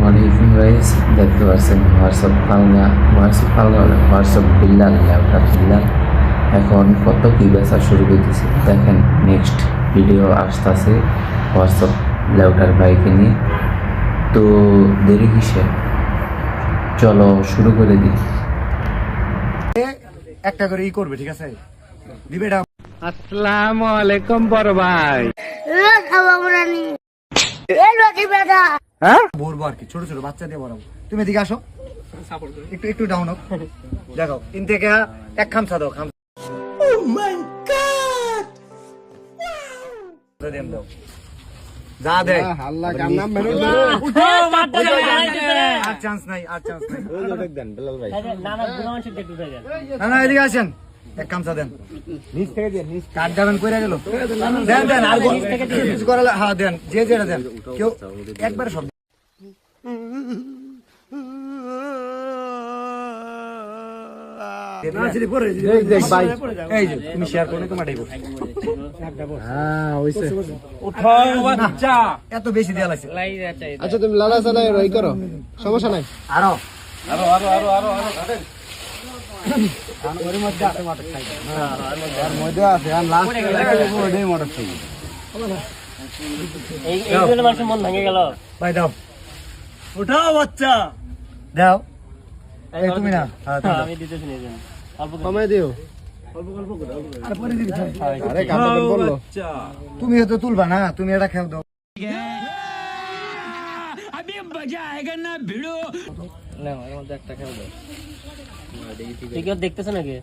আলাইকুম গাইস, দেখতে পাচ্ছেন হোয়াটসঅ্যাপ বিল্লাল ল্যাপটপ বিল্লাল এখন কত কি বেচা শুরু করতেছে। দেখেন নেক্সট ভিডিও আসতেছে হোয়াটসঅ্যাপ ল্যাপটপ বাইকে নিয়ে। তো দেরি কিসে, চলো শুরু করে দিই। একটা করে করবে, ঠিক আছে? দিবে এটা। আসসালামু আলাইকুম বড় ভাই। হ্যাঁ বলবো আর কি, ছোট ছোট বাচ্চা দিয়ে বলাবো। তুমি এদিকে আসো, একটু একটু ডাউন হোক। দেখো তিন থেকে এক খামসা দাও, খামসা দাও যা দে। আর চান্স নাই, আর চান্স নাই। না না এদিকে আসেন, এক কামসা দেন। কাঠ যাবেন কইরা গেল, দেন দেন। আর কিছু করালে হ্যাঁ দেন, যে যেটা দেন। কেউ একবারে সব তুমি শেয়ার করলে তোমার এত বেশি দেওয়া লাগছে। আচ্ছা তুমি লালা চালাই রই করো, সমস্যা নাই। আরো ভাই দাও, উঠাও বাচ্চা দাও। তুমি না কমাই দিও। আরে কাপড় বললো তুমি তো তুলবা না, তুমি এটা খেল দাও। দেখতেছ নাকি?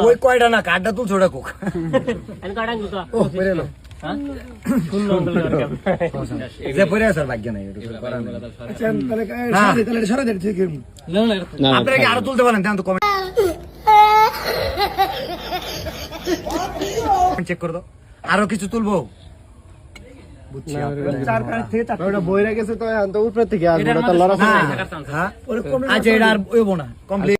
ওই কয়টা না, কাঠটা তুলছো ওটা কোক। আপনারা কি আরো তুলতে পারেন? চেক করে দাও, আরো কিছু তুলবো। বইরা গেছে তো এখন তো উপরে থেকে আসবে না, তো লড়া আচ্ছা এটা আর ওইব না, কমপ্লিট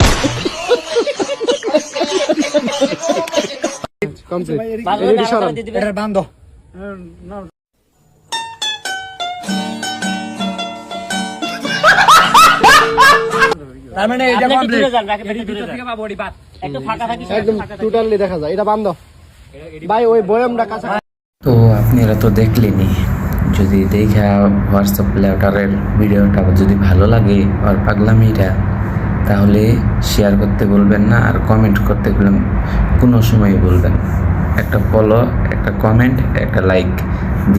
কমপ্লিট। এটা বান্ধ। তার মানে এটা কমপ্লিট। একদম টোটালি দেখা যায় এটা বান্ধ ভাই, ওই বয়ামটা কাঁচা। তো আপনারা তো দেখলেনই, যদি দেখা হোয়াটসঅ্যাপ ল্যাপটপের ভিডিওটা যদি ভালো লাগে আর পাগলামিটা, তাহলে শেয়ার করতে বলবেন না, আর কমেন্ট করতে কোনো সময় বলবেন। একটা ফলো, একটা কমেন্ট, একটা লাইক